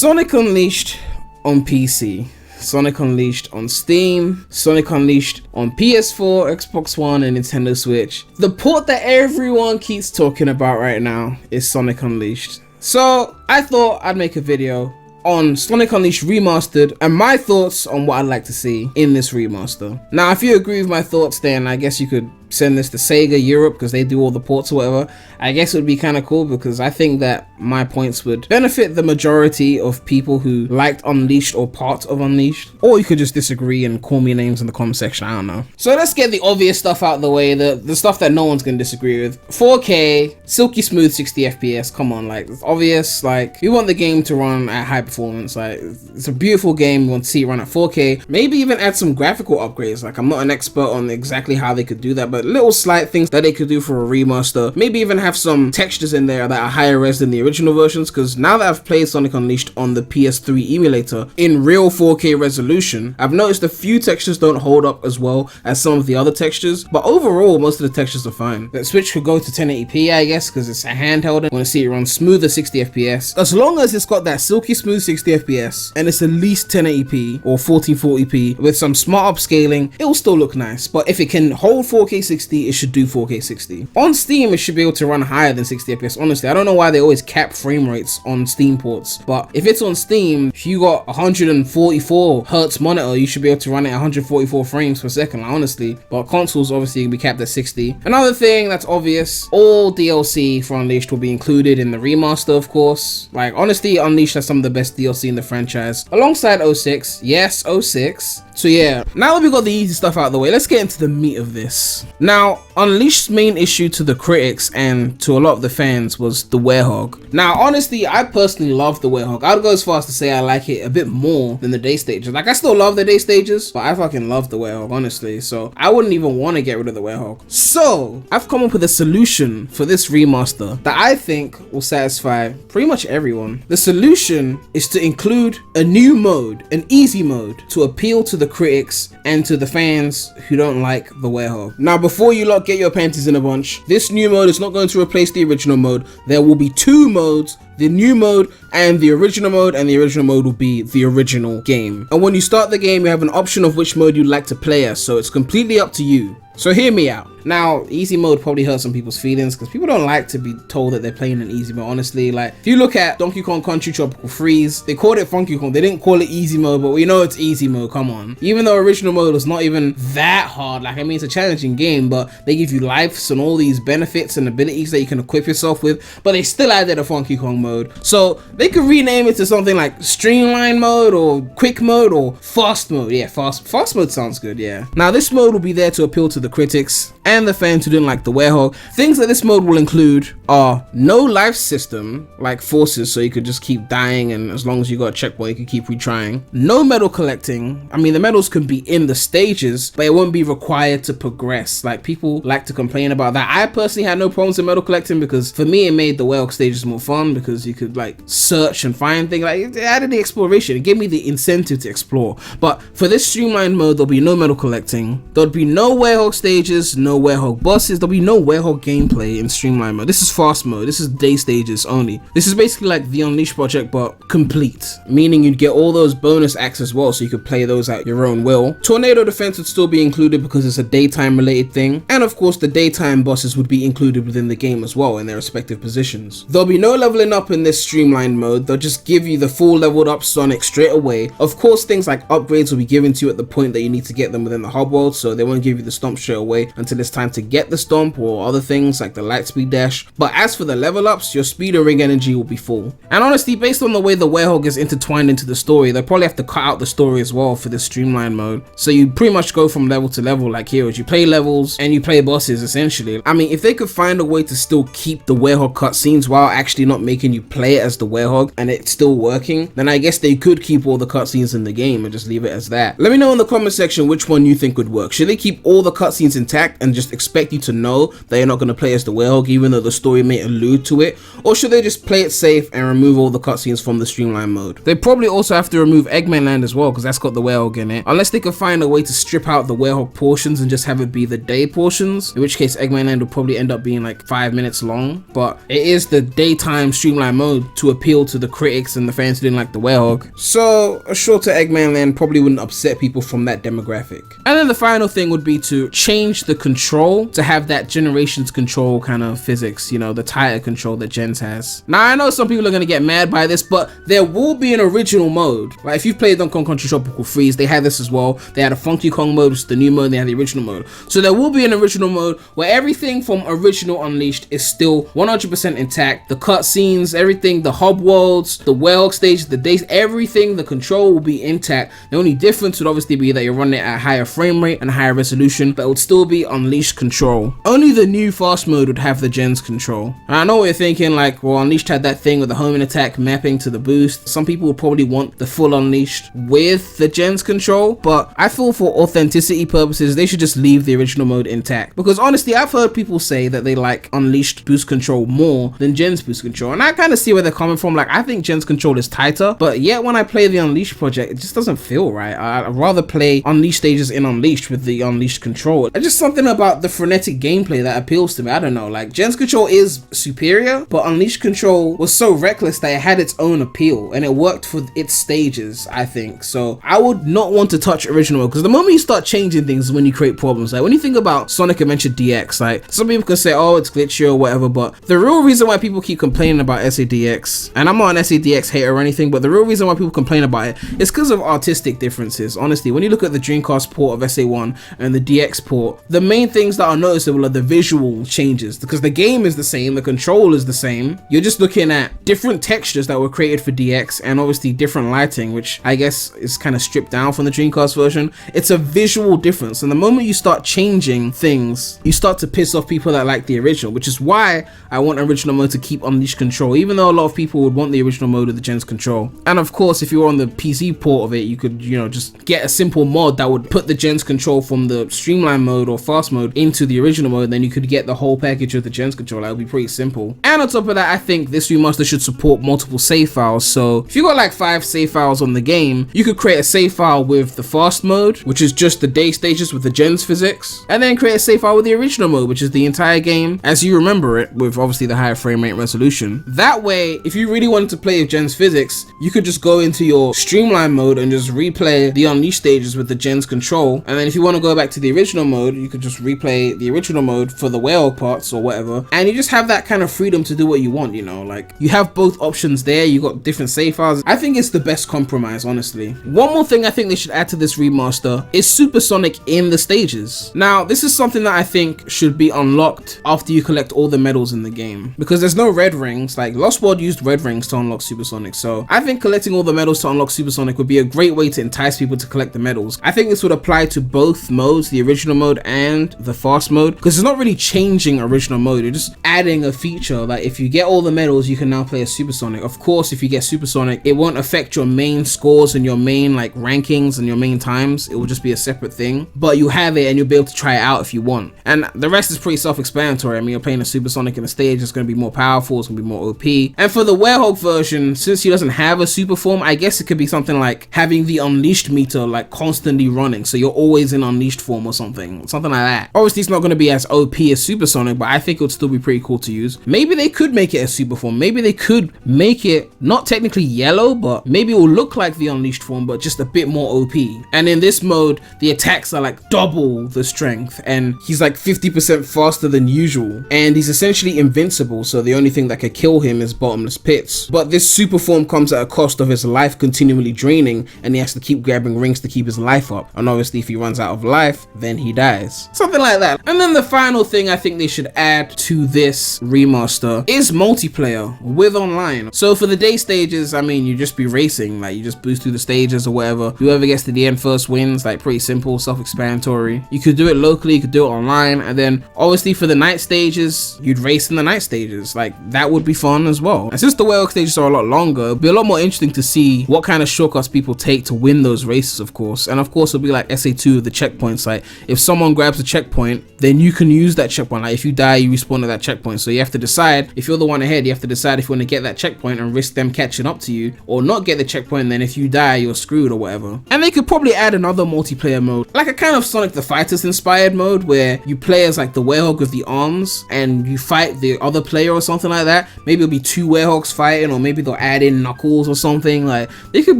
Sonic Unleashed on PC, Sonic Unleashed on Steam, Sonic Unleashed on PS4, Xbox One, and Nintendo Switch. The port that everyone keeps talking about right now is Sonic Unleashed. So I thought I'd make a video on Sonic Unleashed Remastered and my thoughts on what I'd like to see in this remaster. Now, if you agree with my thoughts, then I guess you could send this to Sega Europe because they do all the ports or whatever. I guess it would be kind of cool because I think that my points would benefit the majority of people who liked Unleashed or parts of Unleashed. Or you could just disagree and call me names in the comment section, I don't know. So let's get the obvious stuff out of the way, the stuff that no one's gonna disagree with. 4K, silky smooth 60 FPS, come on, like, it's obvious. Like, we want the game to run at high performance. Like, it's a beautiful game, we want to see it run at 4K. Maybe even add some graphical upgrades. Like, I'm not an expert on exactly how they could do that, but little slight things that they could do for a remaster. Maybe even have some textures in there that are higher res than the original versions, because now that I've played Sonic Unleashed on the PS3 emulator in real 4K resolution, I've noticed a few textures don't hold up as well as some of the other textures, but overall most of the textures are fine. That Switch could go to 1080p, I guess, because it's a handheld. I want to see it run smoother 60 FPS. As long as it's got that silky smooth 60 FPS and it's at least 1080p or 1440p with some smart upscaling, it will still look nice. But if it can hold 4K 60, it should do 4K 60. On Steam, it should be able to run higher than 60 FPS. Honestly, I don't know why they always cap frame rates on Steam ports, but if it's on Steam, if you got 144 hertz monitor, you should be able to run it at 144 frames per second, like, honestly. But consoles obviously can be capped at 60. Another thing that's obvious, all DLC for Unleashed will be included in the remaster, of course. Like, honestly, Unleashed has some of the best DLC in the franchise, alongside 06. Yes, 06. So yeah, now that we got the easy stuff out of the way, let's get into the meat of this. Now, Unleashed's main issue to the critics and to a lot of the fans was the werehog. Now, honestly, I personally love the werehog. I'd go as far as to say I like it a bit more than the day stages. Like, I still love the day stages, but I fucking love the werehog, honestly. So I wouldn't even want to get rid of the werehog. So I've come up with a solution for this remaster that I think will satisfy pretty much everyone. The solution is to include a new mode, an easy mode, to appeal to the critics and to the fans who don't like the werehog. Now, before you lot get your panties in a bunch, this new mode is not going to replace the original mode. There will be two modes, the new mode and the original mode, and the original mode will be the original game. And when you start the game, you have an option of which mode you'd like to play as, so it's completely up to you. So hear me out. Now, easy mode probably hurts some people's feelings because people don't like to be told that they're playing an easy mode, honestly. Like, if you look at Donkey Kong Country Tropical Freeze, they called it Funky Kong. They didn't call it easy mode, but we know it's easy mode, come on. Even though original mode was not even that hard, like, I mean, it's a challenging game, but they give you lives and all these benefits and abilities that you can equip yourself with, but they still added a Funky Kong mode. So they could rename it to something like Streamline mode or Quick mode or Fast mode. Yeah, fast mode sounds good, yeah. Now, this mode will be there to appeal to the critics and the fans who didn't like the werehog. Things that this mode will include are no life system like forces, so you could just keep dying, and as long as you got a checkpoint you can keep retrying. No medal collecting. I mean, the medals can be in the stages, but it won't be required to progress. Like, people like to complain about that. I personally had no problems with medal collecting because for me it made the werehog stages more fun because you could like search and find things. Like, it added the exploration, it gave me the incentive to explore. But for this streamlined mode, there'll be no medal collecting, there'll be no werehog stages, no werehog bosses, there'll be no werehog gameplay in streamline mode. This is fast mode, this is day stages only. This is basically like the Unleashed project but complete, meaning you'd get all those bonus acts as well, so you could play those at your own will. Tornado defense would still be included because it's a daytime related thing, and of course the daytime bosses would be included within the game as well in their respective positions. There'll be no leveling up in this streamlined mode, they'll just give you the full leveled up Sonic straight away. Of course, things like upgrades will be given to you at the point that you need to get them within the hub world, so they won't give you the stomp straight away until it's time to get the stomp or other things like the light speed dash. But as for the level ups, your speed and ring energy will be full. And honestly, based on the way the werehog is intertwined into the story, they'll probably have to cut out the story as well for this streamline mode. So you pretty much go from level to level like Heroes. You play levels and you play bosses essentially. I mean, if they could find a way to still keep the werehog cutscenes while actually not making you play it as the werehog and it's still working, then I guess they could keep all the cutscenes in the game and just leave it as that. Let me know in the comment section which one you think would work. Should they keep all the cutscenes intact and just just expect you to know that you're not going to play as the werewolf, even though the story may allude to it? Or should they just play it safe and remove all the cutscenes from the streamline mode? They probably also have to remove Eggman Land as well, because that's got the werewolf in it, unless they can find a way to strip out the werewolf portions and just have it be the day portions, in which case Eggman Land will probably end up being like 5 minutes long. But it is the daytime streamline mode to appeal to the critics and the fans who didn't like the werewolf, so a shorter Eggman Land probably wouldn't upset people from that demographic. And then the final thing would be to change the control to have that generations control kind of physics, you know, the tighter control that Gens has. Now I know some people are going to get mad by this, but there will be an original mode. Like if you've played Donkey Kong Country Tropical Freeze, they had this as well. They had a Funky Kong mode, which is the new mode, they had the original mode. So there will be an original mode where everything from original Unleashed is still 100% intact. The cutscenes, everything, the hub worlds, the world stages, the days, everything, the control will be intact. The only difference would obviously be that you're running it at a higher frame rate and higher resolution, but it would still be Unleashed control. Only the new fast mode would have the Gens control. And I know what you're thinking, like, well, Unleashed had that thing with the homing attack mapping to the boost. Some people would probably want the full Unleashed with the Gens control, but I feel for authenticity purposes, they should just leave the original mode intact. Because honestly, I've heard people say that they like Unleashed boost control more than Gens boost control, and I kind of see where they're coming from. Like, I think Gens control is tighter, but yet when I play the Unleashed project, it just doesn't feel right. I'd rather play Unleashed stages in Unleashed with the Unleashed control. It's just something about the frenetic gameplay that appeals to me. I don't know, like Gens control is superior, but Unleashed control was so reckless that it had its own appeal and it worked for its stages, I think. So I would not want to touch original, because the moment you start changing things is when you create problems. Like when you think about Sonic Adventure DX, like some people can say, oh, it's glitchy or whatever, but the real reason why people keep complaining about SADX, and I'm not an SADX hater or anything, but the real reason why people complain about it is because of artistic differences. Honestly, when you look at the Dreamcast port of SA1 and the DX port, the main things that are noticeable are the visual changes, because the game is the same, the control is the same. You're just looking at different textures that were created for DX and obviously different lighting, which I guess is kind of stripped down from the Dreamcast version. It's a visual difference, and the moment you start changing things, you start to piss off people that like the original, which is why I want original mode to keep Unleashed control, even though a lot of people would want the original mode of the Gens control. And of course, if you're on the PC port of it, you could, you know, just get a simple mod that would put the Gens control from the streamline mode or fast mode into the original mode, then you could get the whole package of the Gens control. That would be pretty simple. And on top of that, I think this remaster should support multiple save files. So if you got like 5 save files on the game, you could create a save file with the fast mode, which is just the day stages with the Gens physics, and then create a save file with the original mode, which is the entire game as you remember it, with obviously the higher frame rate resolution. That way, if you really wanted to play with Gens physics, you could just go into your streamline mode and just replay the Unleashed stages with the Gens control, and then if you want to go back to the original mode, you could just replay the original mode for the whale parts or whatever, and you just have that kind of freedom to do what you want, you know, like you have both options there. You got different save files. I think it's the best compromise, honestly. One more thing I think they should add to this remaster is Supersonic in the stages. Now, this is something that I think should be unlocked after you collect all the medals in the game, because there's no red rings. Like Lost World used red rings to unlock Supersonic, so I think collecting all the medals to unlock Supersonic would be a great way to entice people to collect the medals. I think this would apply to both modes, the original mode and the fast mode, because it's not really changing original mode, you're just adding a feature. Like if you get all the medals, you can now play as Supersonic. Of course, if you get Supersonic, it won't affect your main scores and your main like rankings and your main times. It will just be a separate thing, but you have it and you'll be able to try it out if you want. And the rest is pretty self-explanatory. I mean, you're playing a Supersonic in the stage, it's going to be more powerful, it's going to be more OP. And for the Werehog version, since he doesn't have a super form, I guess it could be something like having the Unleashed meter like constantly running, so you're always in Unleashed form or something like that. Obviously, it's not going to be as OP as Supersonic, but I think it would still be pretty cool to use. Maybe they could make it a super form. Maybe they could make it not technically yellow, but maybe it will look like the Unleashed form, but just a bit more OP. And in this mode, the attacks are like double the strength, and he's like 50% faster than usual, and he's essentially invincible, so the only thing that could kill him is bottomless pits. But this super form comes at a cost of his life continually draining, and he has to keep grabbing rings to keep his life up, and obviously if he runs out of life, then he dies. Something like that. And then the final thing I think they should add to this remaster is multiplayer with online. So for the day stages, I mean, you just be racing, like you just boost through the stages or whatever. Whoever gets to the end first wins, like pretty simple, self-explanatory. You could do it locally, you could do it online, and then obviously for the night stages, you'd race in the night stages. Like that would be fun as well. And since the Werehog stages are a lot longer, it'll be a lot more interesting to see what kind of shortcuts people take to win those races, of course. And of course, it'll be like SA2, the checkpoints. Like if someone grabs a checkpoint checkpoint, then you can use that checkpoint. Like if you die, you respawn at that checkpoint. So you have to decide, if you're the one ahead, you have to decide if you want to get that checkpoint and risk them catching up to you, or not get the checkpoint, and then if you die, you're screwed or whatever. And they could probably add another multiplayer mode, like a kind of Sonic the Fighters inspired mode, where you play as like the werehog with the arms and you fight the other player or something like that. Maybe it'll be 2 werehogs fighting, or maybe they'll add in Knuckles or something. Like they could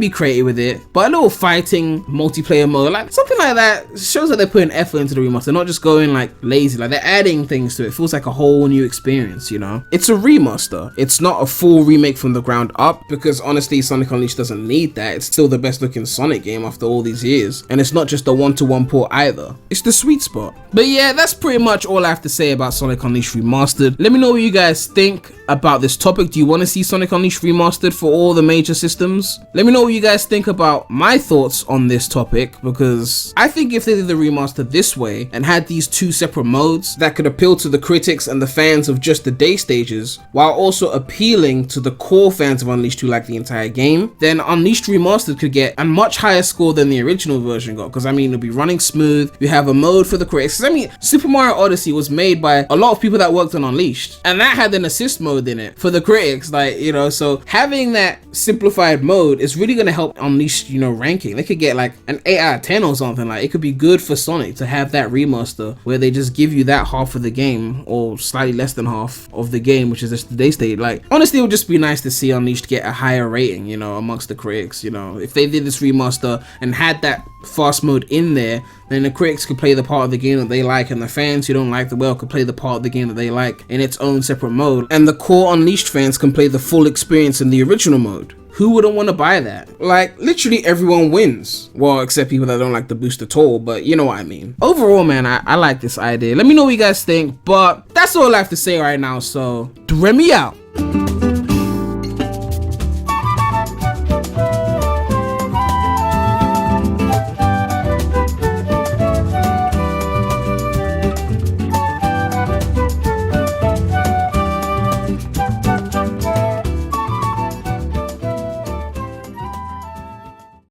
be creative with it. But a little fighting multiplayer mode, like something like that, shows that they're putting effort into the remaster, not just going like lazy. Like they're adding things to it. It feels like a whole new experience, you know? It's a remaster. It's not a full remake from the ground up, because honestly, Sonic Unleashed doesn't need that. It's still the best looking Sonic game after all these years. And it's not just a one-to-one port either. It's the sweet spot. But yeah, that's pretty much all I have to say about Sonic Unleashed Remastered. Let me know what you guys think about this topic. Do you want to see Sonic Unleashed Remastered for all the major systems? Let me know what you guys think about my thoughts on this topic, because I think if they did the remaster this way and had these 2 separate modes that could appeal to the critics and the fans of just the day stages, while also appealing to the core fans of Unleashed who like the entire game, then Unleashed Remastered could get a much higher score than the original version got. Because I mean, it'll be running smooth. You have a mode for the critics. I mean, Super Mario Odyssey was made by a lot of people that worked on Unleashed, and that had an assist mode in it for the critics, like, you know, so having that simplified mode is really going to help Unleashed, you know, ranking. They could get like an 8 out of 10 or something. Like it could be good for Sonic to have that remaster where they just give you that half of the game, or slightly less than half of the game, which is just the day state. Like honestly, it would just be nice to see Unleashed get a higher rating, you know, amongst the critics. You know, if they did this remaster and had that fast mode in there, then the critics could play the part of the game that they like, and the fans who don't like the well could play the part of the game that they like in its own separate mode, and the core Unleashed fans can play the full experience in the original mode. Who wouldn't want to buy that? Like literally everyone wins, well, except people that don't like the boost at all, but you know what I mean. Overall, man, I like this idea. Let me know what you guys think, but that's all I have to say right now, so Premy out.